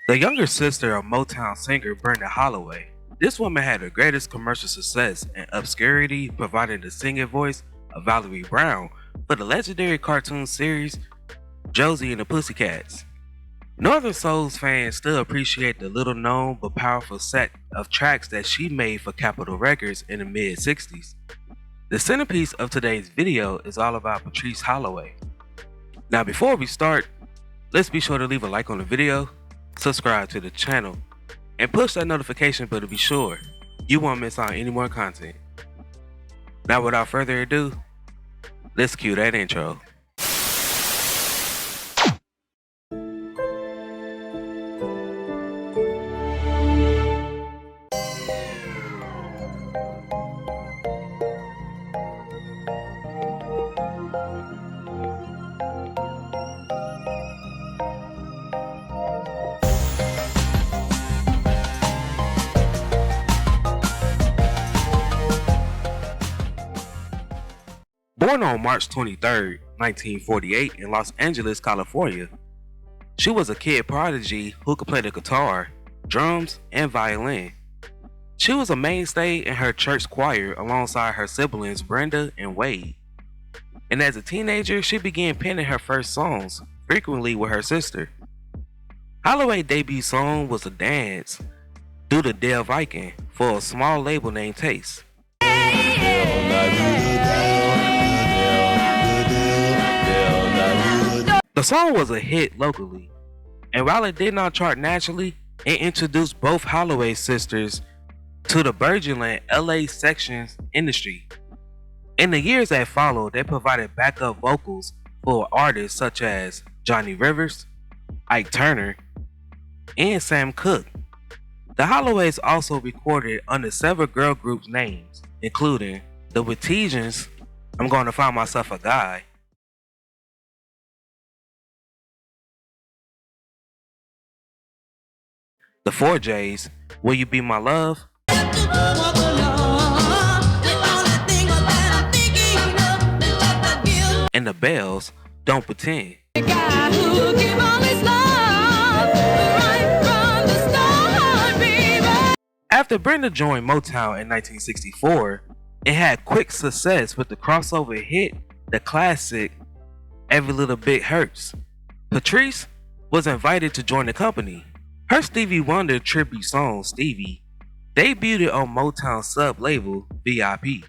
The younger sister of Motown singer Brenda Holloway, this woman had the greatest commercial success and obscurity, providing the singing voice of Valerie Brown for the legendary cartoon series Josie and the Pussycats. Northern Soul's fans still appreciate the little known but powerful set of tracks that she made for Capitol Records in the mid 60s. The centerpiece of today's video is all about Patrice Holloway. Now before we start, let's be sure to leave a like on the video, subscribe to the channel, and push that notification bell to be sure you won't miss out on any more content. Now without further ado, let's cue that intro. Born on March 23, 1948 in Los Angeles, California, she was a kid prodigy who could play the guitar, drums, and violin. She was a mainstay in her church choir alongside her siblings Brenda and Wade. And as a teenager, she began penning her first songs, frequently with her sister. Holloway's debut song was a dance due to Del Viking for a small label named Taste. The song was a hit locally, and while it did not chart nationally, it introduced both Holloway sisters to the burgeoning LA sections industry. In the years that followed, they provided backup vocals for artists such as Johnny Rivers, Ike Turner, and Sam Cooke. The Holloways also recorded under several girl groups' names, including the Witesians, I'm Gonna Find Myself a Guy, the 4Js, Will You Be My Love, and the Bells, Don't Pretend. After Brenda joined Motown in 1964, it had quick success with the crossover hit, the classic Every Little Bit Hurts. Patrice was invited to join the company. Her Stevie Wonder tribute song, Stevie, debuted on Motown sub-label VIP.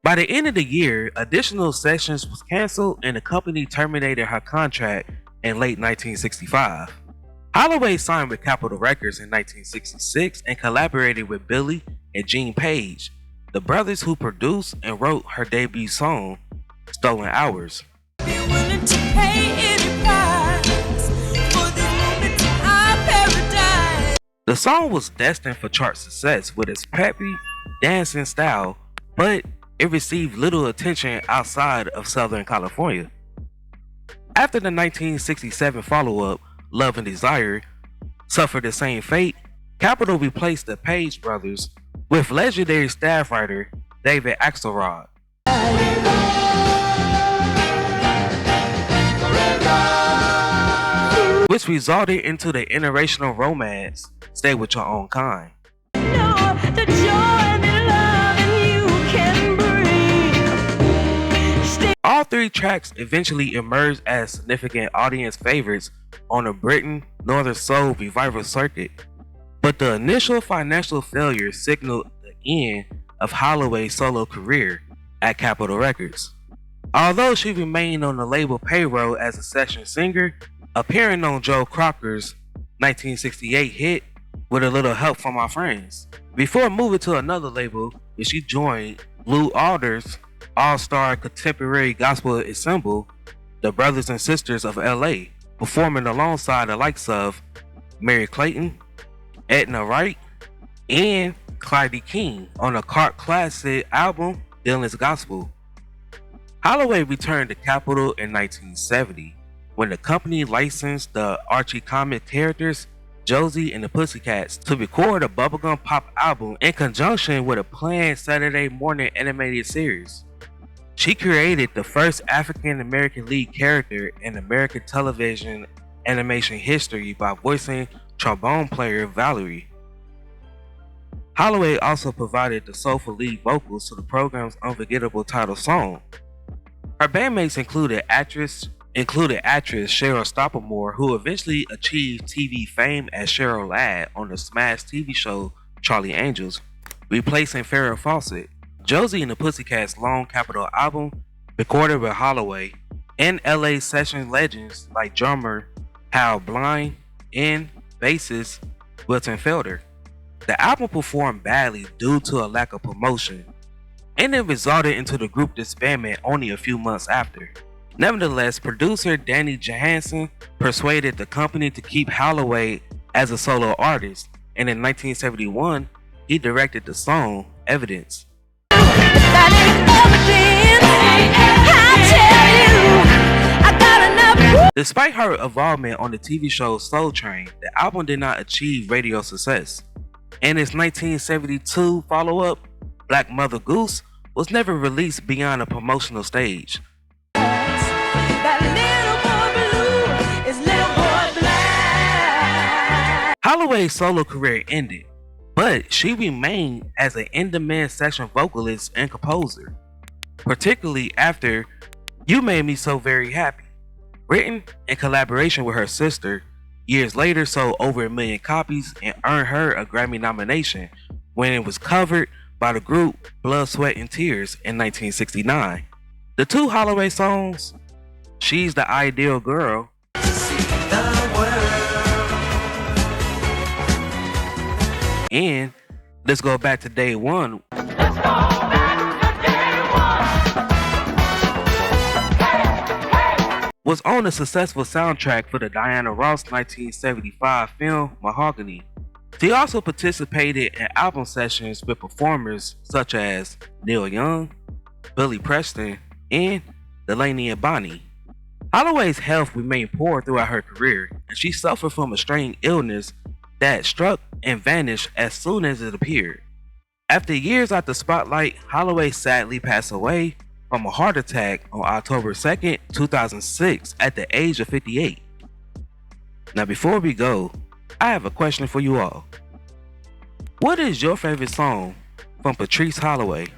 By the end of the year, additional sessions was canceled and the company terminated her contract in late 1965. Holloway signed with Capitol Records in 1966 and collaborated with Billy and Gene Page, the brothers who produced and wrote her debut song, Stolen Hours. The song was destined for chart success with its peppy, dancing style, but it received little attention outside of Southern California. After the 1967 follow-up, Love and Desire, suffered the same fate, Capitol replaced the Page brothers with legendary staff writer David Axelrod. Which resulted into the interracial romance, Stay With Your Own Kind. All three tracks eventually emerged as significant audience favorites on the Britain Northern Soul revival circuit, but the initial financial failure signaled the end of Holloway's solo career at Capitol Records. Although she remained on the label payroll as a session singer, appearing on Joe Crocker's 1968 hit With a Little Help from My Friends, before moving to another label where she joined Lou Alder's all-star contemporary gospel ensemble, the Brothers and Sisters of LA, performing alongside the likes of Mary Clayton, Edna Wright, and Clyde King on the cult classic album Dylan's Gospel. Holloway returned to Capitol in 1970 when the company licensed the Archie comic characters Josie and the Pussycats to record a bubblegum pop album in conjunction with a planned Saturday morning animated series. She created the first African American lead character in American television animation history by voicing trombone player Valerie. Holloway also provided the soulful lead vocals to the program's unforgettable title song. Her bandmates included actress Cheryl Stoppelmore, who eventually achieved TV fame as Cheryl Ladd on the smash TV show Charlie Angels, replacing Farrah Fawcett. Josie and the Pussycats' long Capitol album, recorded with Holloway, and LA session legends like drummer Hal Blind and bassist Wilton Felder. The album performed badly due to a lack of promotion, and it resulted into the group disbandment only a few months after. Nevertheless, producer Danny Johansson persuaded the company to keep Holloway as a solo artist, and in 1971, he directed the song Evidence. Despite her involvement on the TV show Soul Train, the album did not achieve radio success, and its 1972 follow-up, Black Mother Goose, was never released beyond a promotional stage. Holloway's solo career ended, but she remained as an in-demand session vocalist and composer, particularly after You Made Me So Very Happy, written in collaboration with her sister. Years later sold over 1 million copies and earned her a Grammy nomination when it was covered by the group Blood, Sweat and Tears in 1969. The two Holloway songs, She's the Ideal Girl and Let's Go Back to Day One, was on the successful soundtrack for the Diana Ross 1975 film Mahogany. She also participated in album sessions with performers such as Neil Young, Billy Preston, and Delaney and Bonnie. Holloway's health remained poor throughout her career, and she suffered from a strange illness that struck and vanished as soon as it appeared. After years out the spotlight, Holloway sadly passed away from a heart attack on October 2nd, 2006 at the age of 58. Now before we go, I have a question for you all. What is your favorite song from Patrice Holloway?